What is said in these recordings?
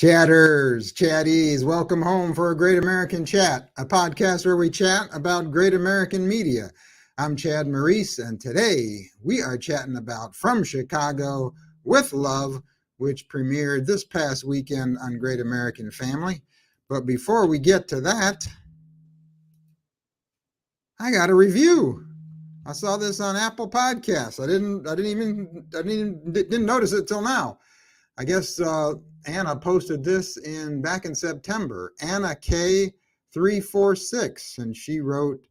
Chatters, chatties, welcome home for a Great American Chat, a podcast where we chat about great American media. I'm Chad Maurice, and today we are chatting about From Chicago with Love, which premiered this past weekend on Great American Family. But before we get to that, I got a review. I saw this on Apple Podcasts. I didn't notice it till now. I guess Anna posted this back in September. Anna K346, and she wrote,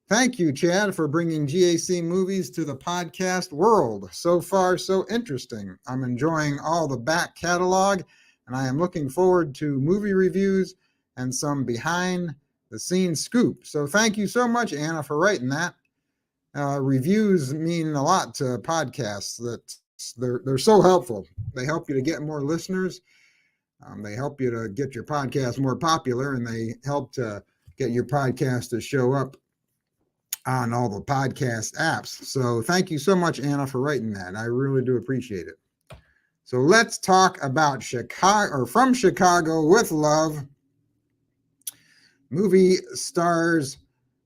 "Thank you, Chad, for bringing GAC movies to the podcast world. So far, so interesting. I'm enjoying all the back catalog, and I am looking forward to movie reviews and some behind-the-scenes scoop." So thank you so much, Anna, for writing that. Reviews mean a lot to podcasts. They're so helpful. They help you to get more listeners. They help you to get your podcast more popular, and they help to get your podcast to show up on all the podcast apps. So thank you so much, Anna, for writing that. I really do appreciate it. So let's talk about Chicago, or From Chicago with Love. Movie stars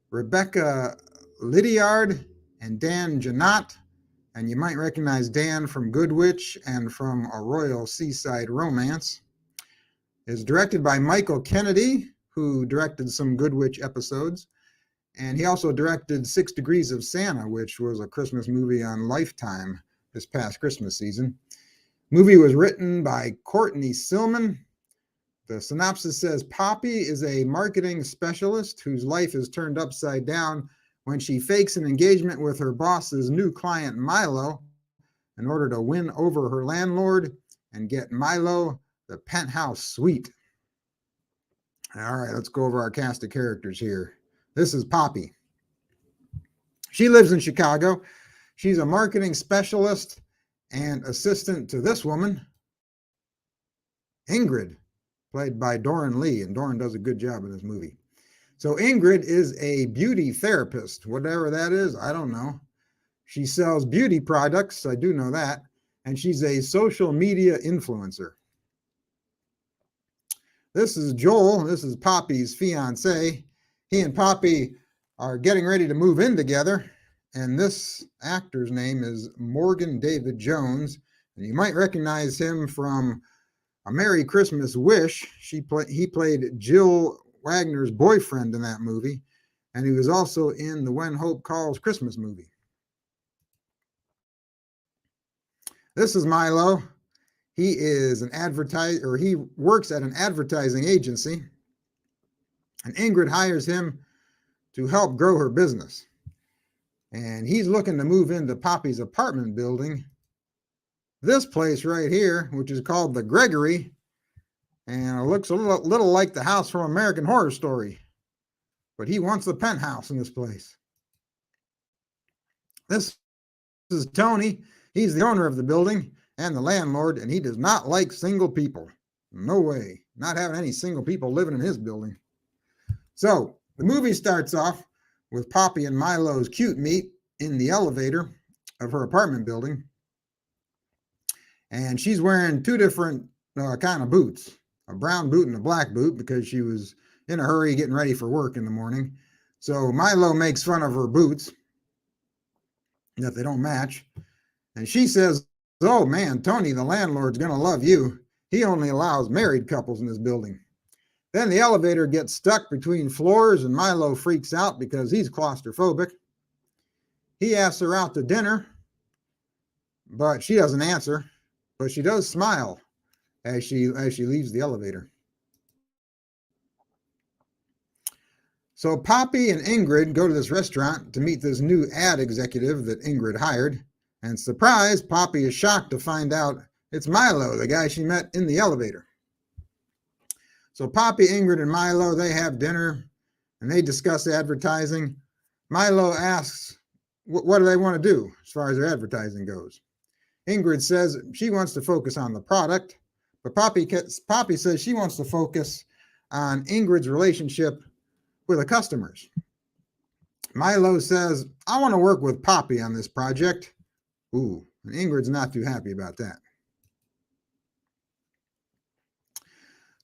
Rebecca Liddiard and Dan Jeannotte. And you might recognize Dan from Good Witch and from A Royal Seaside Romance. It's directed by Michael Kennedy, who directed some Good Witch episodes. And he also directed 6 Degrees of Santa, which was a Christmas movie on Lifetime this past Christmas season. Movie was written by Courtney Silman. The synopsis says, Poppy is a marketing specialist whose life is turned upside down when she fakes an engagement with her boss's new client, Milo, in order to win over her landlord and get Milo the penthouse suite. All right, let's go over our cast of characters here. This is Poppy. She lives in Chicago. She's a marketing specialist and assistant to this woman, Ingrid, played by Doran Lee, and Doran does a good job in this movie. So Ingrid is a beauty therapist, whatever that is, I don't know. She sells beauty products, I do know that, and she's a social media influencer. This is Joel, this is Poppy's fiance. He and Poppy are getting ready to move in together, and this actor's name is Morgan David Jones, and you might recognize him from A Merry Christmas Wish. He played Jill Wagner's boyfriend in that movie, and he was also in the When Hope Calls Christmas movie. This is Milo. He is an advertiser, he works at an advertising agency, and Ingrid hires him to help grow her business. And he's looking to move into Poppy's apartment building. This place right here, which is called the Gregory, and it looks a little like the house from American Horror Story. But he wants the penthouse in this place. This is Tony. He's the owner of the building and the landlord, and he does not like single people. No way. Not having any single people living in his building. So the movie starts off with Poppy and Milo's cute meet in the elevator of her apartment building. And she's wearing 2 different kind of boots. A brown boot and a black boot, because she was in a hurry getting ready for work in the morning. So Milo makes fun of her boots, that they don't match. And she says, "Oh man, Tony, the landlord's going to love you. He only allows married couples in this building." Then the elevator gets stuck between floors, and Milo freaks out because he's claustrophobic. He asks her out to dinner, but she doesn't answer. But she does smile as she leaves the elevator. So Poppy and Ingrid go to this restaurant to meet this new ad executive that Ingrid hired. And surprise, Poppy is shocked to find out it's Milo, the guy she met in the elevator. So Poppy, Ingrid, and Milo, they have dinner and they discuss advertising. Milo asks, what do they want to do as far as their advertising goes? Ingrid says she wants to focus on the product, but Poppy says she wants to focus on Ingrid's relationship with the customers. Milo says, I want to work with Poppy on this project. Ooh, and Ingrid's not too happy about that.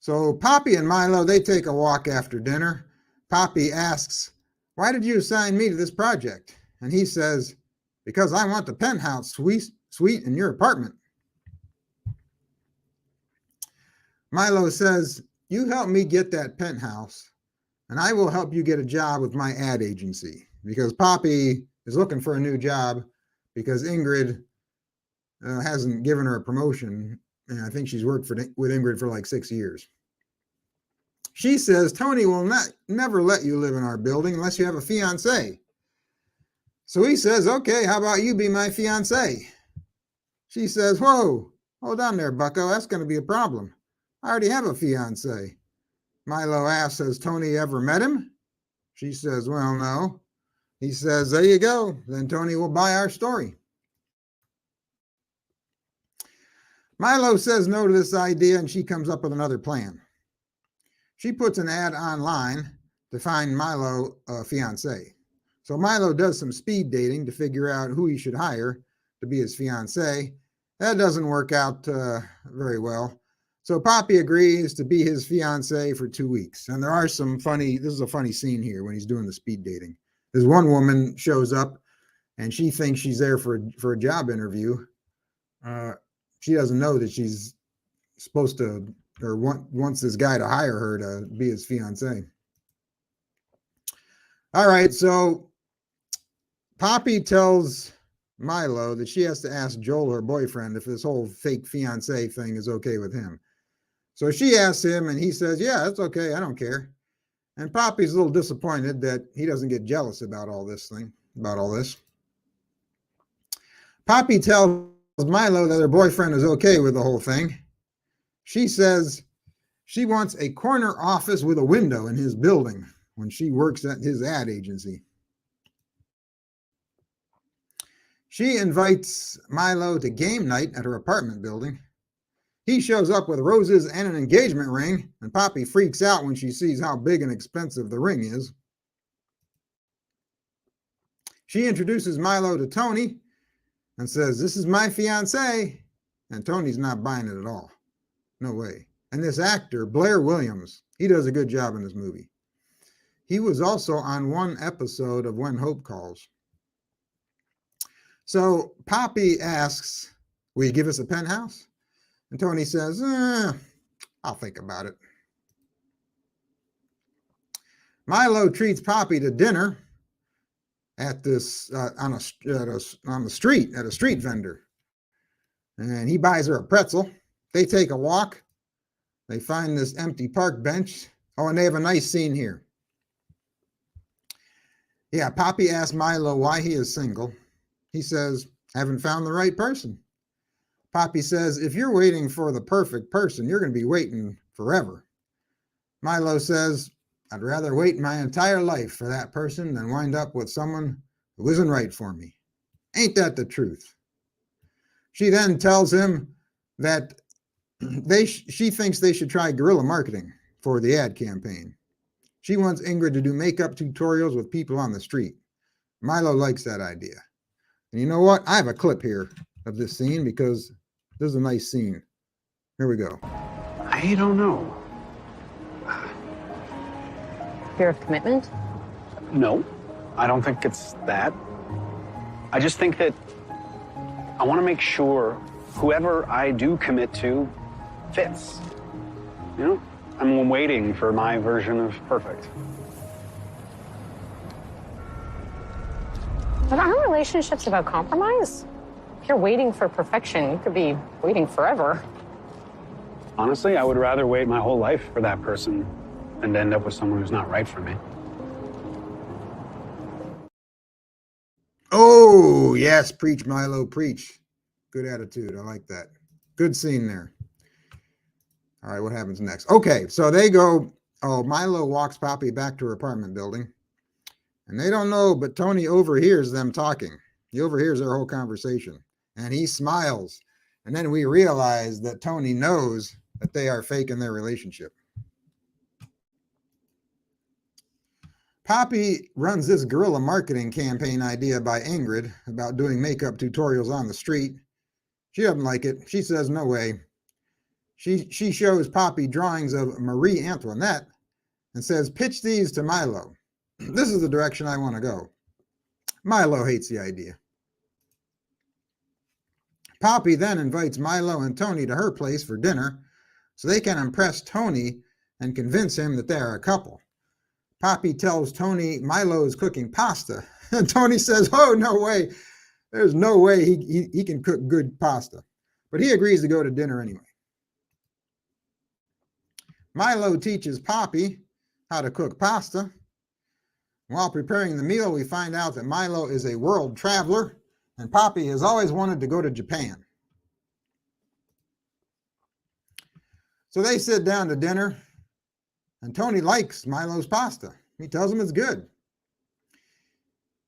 So Poppy and Milo, they take a walk after dinner. Poppy asks, "Why did you assign me to this project?" And he says, "Because I want the penthouse suite in your apartment." Milo says, "You help me get that penthouse, and I will help you get a job with my ad agency," because Poppy is looking for a new job because Ingrid hasn't given her a promotion. And I think she's worked with Ingrid for like 6 years. She says, "Tony will never let you live in our building unless you have a fiance." So he says, "Okay, how about you be my fiance?" She says, "Whoa, hold on there, bucko. That's going to be a problem. I already have a fiance." Milo asks, "Has Tony ever met him?" She says, "Well, no." He says, "There you go. Then Tony will buy our story." Milo says no to this idea, and she comes up with another plan. She puts an ad online to find Milo a fiance. So Milo does some speed dating to figure out who he should hire to be his fiance. That doesn't work out very well. So Poppy agrees to be his fiance for 2 weeks. And there are this is a funny scene here when he's doing the speed dating. This one woman shows up and she thinks she's there for a job interview. She doesn't know that she's supposed to, or wants this guy to hire her to be his fiance. All right, so Poppy tells Milo that she has to ask Joel, her boyfriend, if this whole fake fiance thing is okay with him. So she asks him, and he says, "Yeah, it's okay. I don't care." And Poppy's a little disappointed that he doesn't get jealous about all this. Poppy tells Milo that her boyfriend is okay with the whole thing. She says she wants a corner office with a window in his building when she works at his ad agency. She invites Milo to game night at her apartment building. He shows up with roses and an engagement ring, and Poppy freaks out when she sees how big and expensive the ring is. She introduces Milo to Tony and says, "This is my fiance," and Tony's not buying it at all. No way. And this actor, Blair Williams, he does a good job in this movie. He was also on one episode of When Hope Calls. So Poppy asks, "Will you give us a penthouse?" And Tony says, "I'll think about it." Milo treats Poppy to dinner at this on the street at a street vendor, and he buys her a pretzel. They take a walk. They find this empty park bench. Oh, and they have a nice scene here. Yeah, Poppy asks Milo why he is single. He says, "Haven't found the right person." Poppy says, "If you're waiting for the perfect person, you're going to be waiting forever." Milo says, "I'd rather wait my entire life for that person than wind up with someone who isn't right for me." Ain't that the truth? She then tells him that she thinks they should try guerrilla marketing for the ad campaign. She wants Ingrid to do makeup tutorials with people on the street. Milo likes that idea. And you know what? I have a clip here of this scene because this is a nice scene. Here we go. I don't know. Fear of commitment? No, I don't think it's that. I just think that I want to make sure whoever I do commit to fits. You know, I'm waiting for my version of perfect. But aren't relationships about compromise? If you're waiting for perfection, you could be waiting forever. Honestly, I would rather wait my whole life for that person than to end up with someone who's not right for me. Oh, yes, preach, Milo, preach. Good attitude. I like that. Good scene there. All right, what happens next? Okay, so they go. Oh, Milo walks Poppy back to her apartment building. And they don't know, but Tony overhears them talking. He overhears their whole conversation. And he smiles. And then we realize that Tony knows that they are faking their relationship. Poppy runs this guerrilla marketing campaign idea by Ingrid about doing makeup tutorials on the street. She doesn't like it. She says, "No way." She shows Poppy drawings of Marie Antoinette and says, pitch these to Milo. This is the direction I want to go. Milo hates the idea. Poppy then invites Milo and Tony to her place for dinner so they can impress Tony and convince him that they are a couple. Poppy tells Tony Milo is cooking pasta, and Tony says, oh, no way. There's no way he can cook good pasta. But he agrees to go to dinner anyway. Milo teaches Poppy how to cook pasta. While preparing the meal, we find out that Milo is a world traveler, and Poppy has always wanted to go to Japan. So they sit down to dinner, and Tony likes Milo's pasta. He tells them it's good.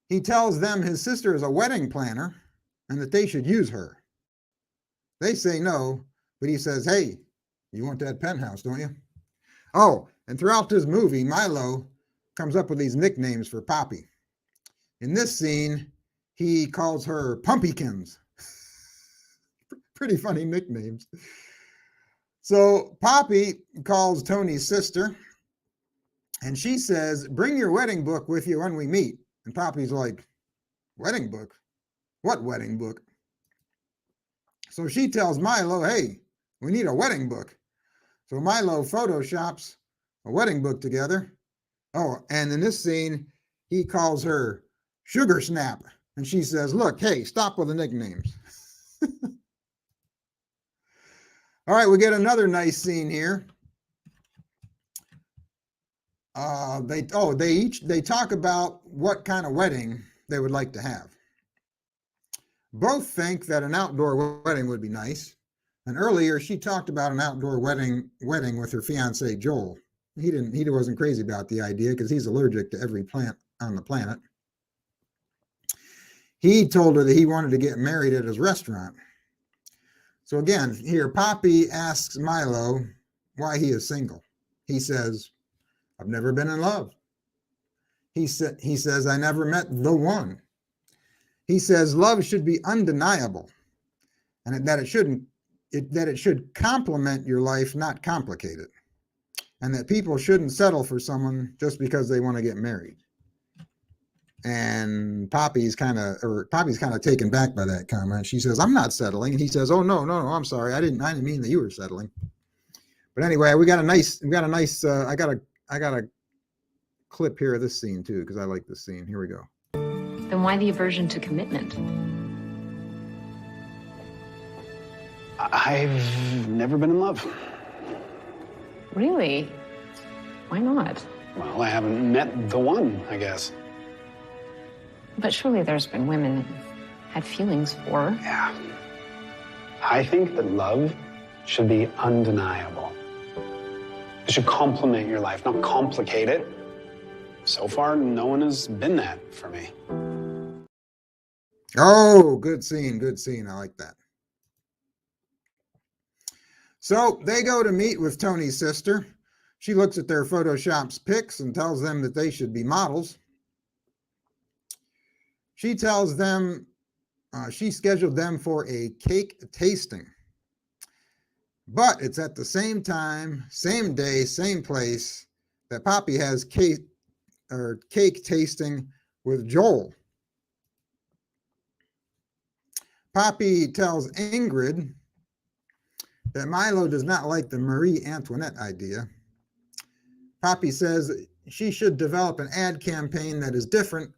He tells them his sister is a wedding planner and that they should use her. They say no, but he says, hey, you want that penthouse, don't you? Oh, and throughout this movie, Milo comes up with these nicknames for Poppy. In this scene, he calls her Pumpykins. Pretty funny nicknames. So Poppy calls Tony's sister, and she says, bring your wedding book with you when we meet. And Poppy's like, wedding book? What wedding book? So she tells Milo, hey, we need a wedding book. So Milo photoshops a wedding book together. Oh, and in this scene, he calls her Sugar Snap. And she says, look, hey, stop with the nicknames. All right, we get another nice scene here. They talk about what kind of wedding they would like to have. Both think that an outdoor wedding would be nice. And earlier she talked about an outdoor wedding with her fiance Joel. He wasn't crazy about the idea because he's allergic to every plant on the planet. He told her that he wanted to get married at his restaurant. So again, here Poppy asks Milo why he is single. He says, I've never been in love. He says, I never met the one. He says love should be undeniable, and that it should complement your life, not complicate it. And that people shouldn't settle for someone just because they want to get married. And Poppy's kind of taken back by that comment. She says, I'm not settling. And he says, oh, no, I'm sorry. I didn't mean that you were settling. But anyway, I got a clip here of this scene too, because I like this scene. Here we go. Then why the aversion to commitment? I've never been in love. Really? Why not? Well, I haven't met the one, I guess. But surely there's been women that you've had feelings for. Yeah. I think that love should be undeniable. It should complement your life, not complicate it. So far, no one has been that for me. Oh, good scene. I like that. So they go to meet with Tony's sister. She looks at their Photoshop's pics and tells them that they should be models. She tells them she scheduled them for a cake tasting. But it's at the same time, same day, same place that Poppy has cake tasting with Joel. Poppy tells Ingrid that Milo does not like the Marie Antoinette idea. Poppy says she should develop an ad campaign that is different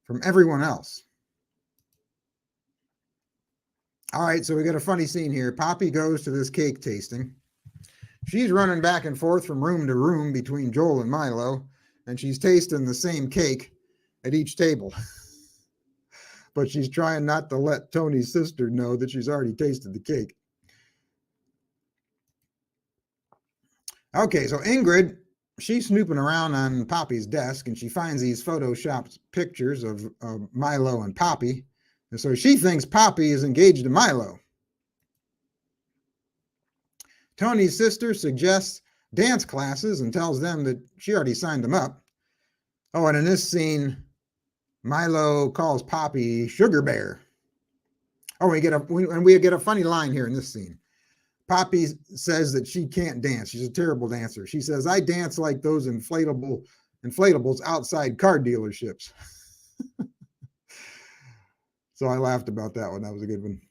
from everyone else. All right, so we got a funny scene here. Poppy goes to this cake tasting. She's running back and forth from room to room between Joel and Milo, and she's tasting the same cake at each table. But she's trying not to let Tony's sister know that she's already tasted the cake. Okay, so Ingrid, she's snooping around on Poppy's desk, and she finds these photoshopped pictures of Milo and Poppy. And so she thinks Poppy is engaged to Milo. Tony's sister suggests dance classes and tells them that she already signed them up. Oh, and in this scene, Milo calls Poppy Sugar Bear. Oh, we get a funny line here in this scene. Poppy says that she can't dance. She's a terrible dancer. She says, I dance like those inflatables outside car dealerships. So I laughed about that one. That was a good one.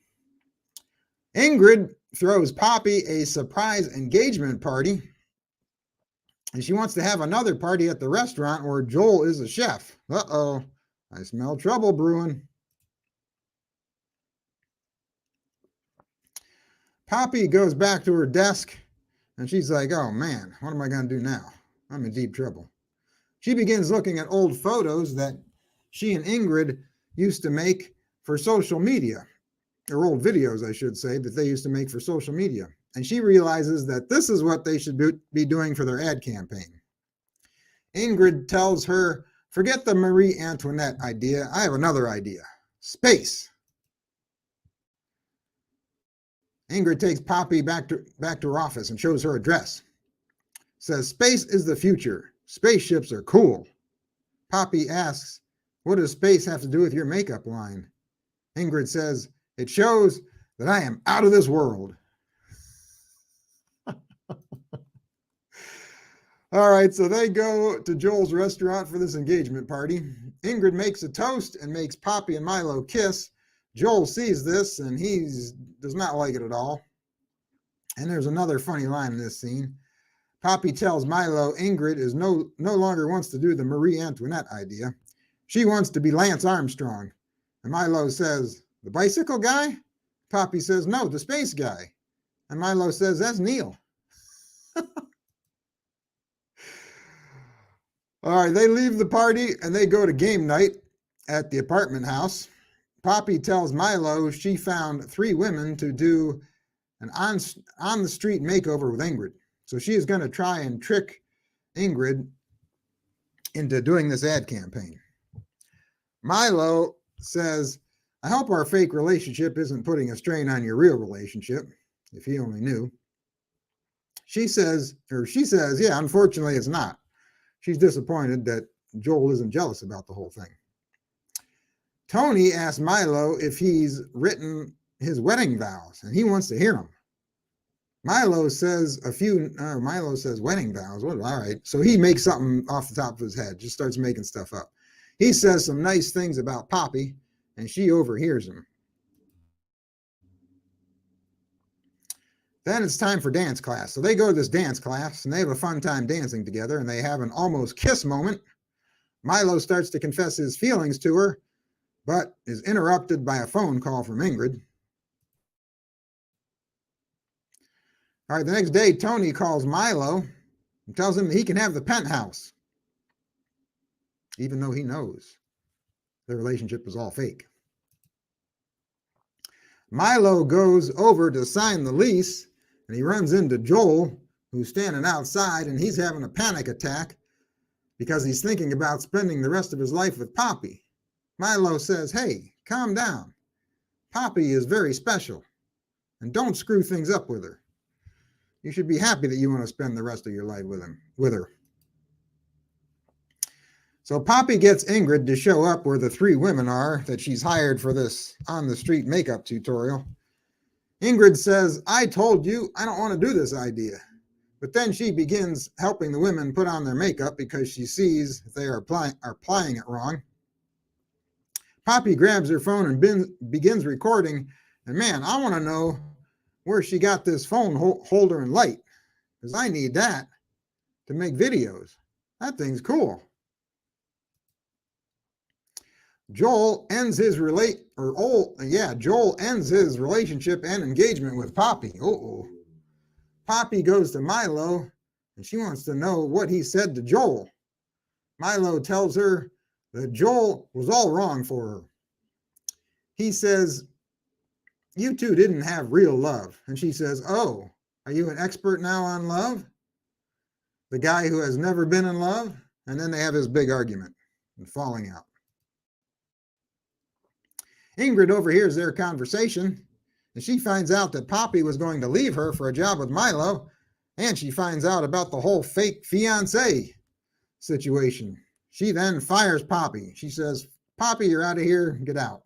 Ingrid throws Poppy a surprise engagement party, and she wants to have another party at the restaurant where Joel is a chef. Uh-oh, I smell trouble brewing. Poppy goes back to her desk, and she's like, oh man, what am I going to do now? I'm in deep trouble. She begins looking at old photos that she and Ingrid used to make for social media, or old videos, I should say, that they used to make for social media. And she realizes that this is what they should be doing for their ad campaign. Ingrid tells her, forget the Marie Antoinette idea. I have another idea. Space. Ingrid takes Poppy back to her office and shows her a dress. Says, space is the future. Spaceships are cool. Poppy asks, what does space have to do with your makeup line? Ingrid says, it shows that I am out of this world. All right, so they go to Joel's restaurant for this engagement party. Ingrid makes a toast and makes Poppy and Milo kiss. Joel sees this and he does not like it at all. And there's another funny line in this scene. Poppy tells Milo Ingrid is no longer wants to do the Marie Antoinette idea. She wants to be Lance Armstrong. And Milo says, the bicycle guy? Poppy says, no, the space guy. And Milo says, that's Neil. All right, they leave the party and they go to game night at the apartment house. Poppy tells Milo she found 3 women to do an on-the-street makeover with Ingrid. So she is going to try and trick Ingrid into doing this ad campaign. Milo says, I hope our fake relationship isn't putting a strain on your real relationship, if he only knew. She says, yeah, unfortunately it's not. She's disappointed that Joel isn't jealous about the whole thing. Tony asks Milo if he's written his wedding vows, and he wants to hear them. Milo says wedding vows. Well, all right. So he makes something off the top of his head, just starts making stuff up. He says some nice things about Poppy, and she overhears him. Then it's time for dance class. So they go to this dance class, and they have a fun time dancing together, and they have an almost kiss moment. Milo starts to confess his feelings to her, but is interrupted by a phone call from Ingrid. All right, the next day, Tony calls Milo and tells him that he can have the penthouse, even though he knows their relationship is all fake. Milo goes over to sign the lease, and he runs into Joel, who's standing outside, and he's having a panic attack because he's thinking about spending the rest of his life with Poppy. Milo says, hey, calm down. Poppy is very special, and don't screw things up with her. You should be happy that you want to spend the rest of your life with her. So Poppy gets Ingrid to show up where the 3 women are that she's hired for this on-the-street makeup tutorial. Ingrid says, I told you I don't want to do this idea. But then she begins helping the women put on their makeup because she sees they are applying it wrong. Poppy grabs her phone and begins recording. And man, I want to know where she got this phone holder and light, because I need that to make videos. That thing's cool. Joel ends his relationship and engagement with Poppy. Poppy goes to Milo, and she wants to know what he said to Joel. Milo tells her that Joel was all wrong for her. He says, you two didn't have real love. And she says, oh, are you an expert now on love? The guy who has never been in love? And then they have this big argument and falling out. Ingrid overhears their conversation, and she finds out that Poppy was going to leave her for a job with Milo, and she finds out about the whole fake fiancé situation. She then fires Poppy. She says, Poppy, you're out of here, get out.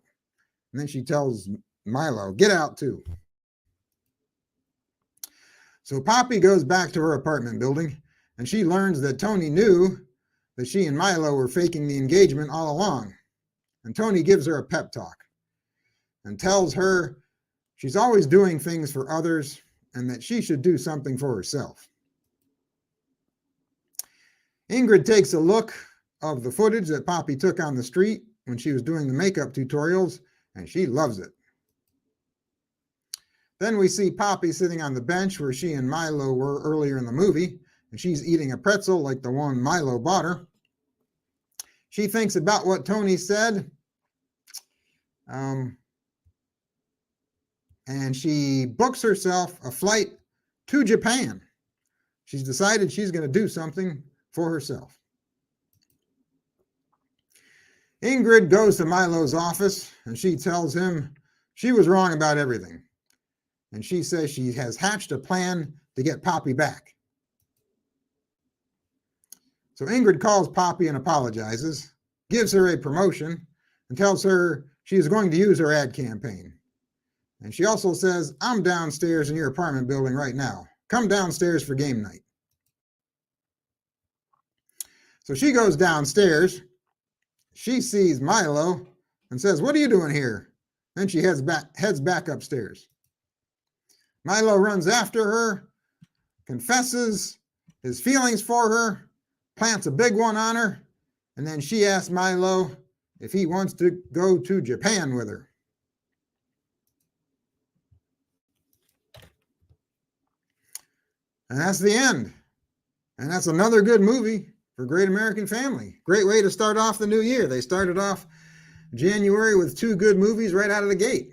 And then she tells Milo, get out too. So Poppy goes back to her apartment building, and she learns that Tony knew that she and Milo were faking the engagement all along. And Tony gives her a pep talk and tells her she's always doing things for others and that she should do something for herself. Ingrid takes a look of the footage that Poppy took on the street when she was doing the makeup tutorials, and she loves it. Then we see Poppy sitting on the bench where she and Milo were earlier in the movie, and she's eating a pretzel like the one Milo bought her. She thinks about what Tony said, and she books herself a flight to Japan. She's decided she's going to do something for herself. Ingrid goes to Milo's office, and she tells him she was wrong about everything. And she says she has hatched a plan to get Poppy back. So Ingrid calls Poppy and apologizes, gives her a promotion, and tells her she is going to use her ad campaign. And she also says, I'm downstairs in your apartment building right now. Come downstairs for game night. So she goes downstairs. She sees Milo and says, what are you doing here? Then she heads back upstairs. Milo runs after her, confesses his feelings for her, plants a big one on her, and then she asks Milo if he wants to go to Japan with her. And that's the end. And that's another good movie for Great American Family. Great way to start off the new year. They started off January with two good movies right out of the gate.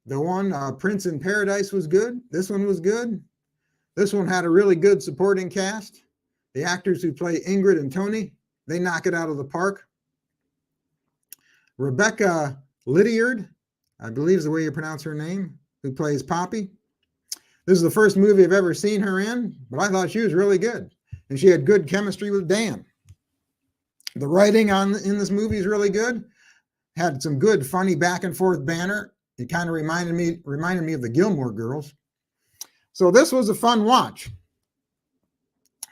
The one, Prince in Paradise, was good. This one was good. This one had a really good supporting cast. The actors who play Ingrid and Tony, they knock it out of the park. Rebecca Liddiard, I believe is the way you pronounce her name, who plays Poppy. This is the first movie I've ever seen her in, but I thought she was really good. And she had good chemistry with Dan. The writing in this movie is really good. Had some good, funny back and forth banter. It kind of reminded me of the Gilmore Girls. So this was a fun watch.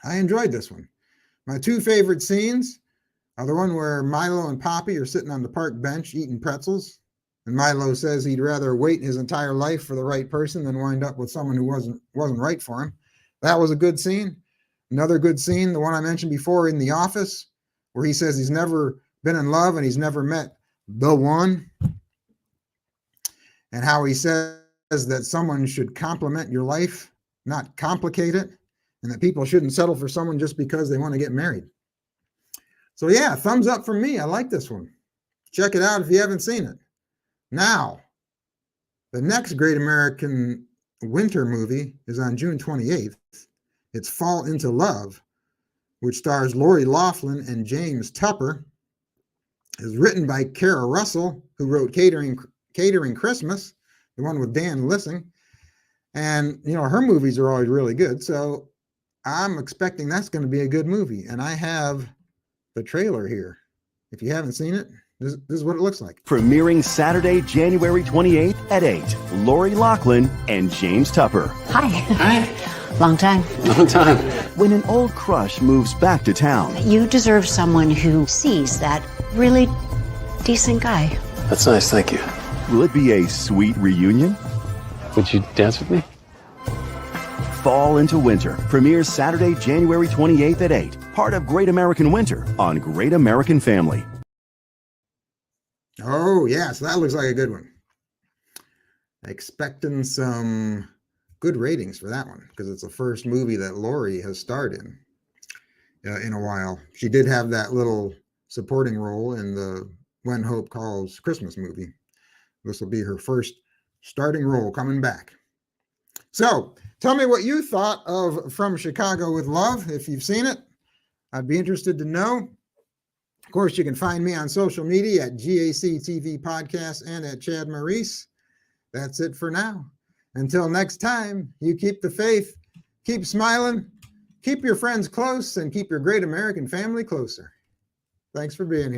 I enjoyed this one. My two favorite scenes are the one where Milo and Poppy are sitting on the park bench eating pretzels. And Milo says he'd rather wait his entire life for the right person than wind up with someone who wasn't right for him. That was a good scene. Another good scene, the one I mentioned before in The Office, where he says he's never been in love and he's never met the one. And how he says that someone should complement your life, not complicate it, and that people shouldn't settle for someone just because they want to get married. So yeah, thumbs up from me. I like this one. Check it out if you haven't seen it. Now, the next Great American Winter movie is on June 28th. It's Fall into Love, which stars Lori Loughlin and James Tupper. It's written by Kara Russell, who wrote Catering Christmas, the one with Dan Lissing. And, you know, her movies are always really good. So I'm expecting that's going to be a good movie. And I have the trailer here. If you haven't seen it, this is what it looks like. Premiering Saturday, January 28th at 8. Lori Loughlin and James Tupper. Hi. Hi. Long time. Long time. When an old crush moves back to town. You deserve someone who sees that really decent guy. That's nice, thank you. Will it be a sweet reunion? Would you dance with me? Fall into Winter premieres Saturday, January 28th at 8. Part of Great American Winter on Great American Family. Oh, yeah, so that looks like a good one. Expecting some good ratings for that one because it's the first movie that Lori has starred in a while. She did have that little supporting role in the When Hope Calls Christmas movie. This will be her first starting role coming back. So tell me what you thought of From Chicago with Love. If you've seen it, I'd be interested to know. Of course, you can find me on social media at GAC TV Podcast and at Chad Maurice. That's it for now. Until next time, you keep the faith, keep smiling, keep your friends close, and keep your great American family closer. Thanks for being here.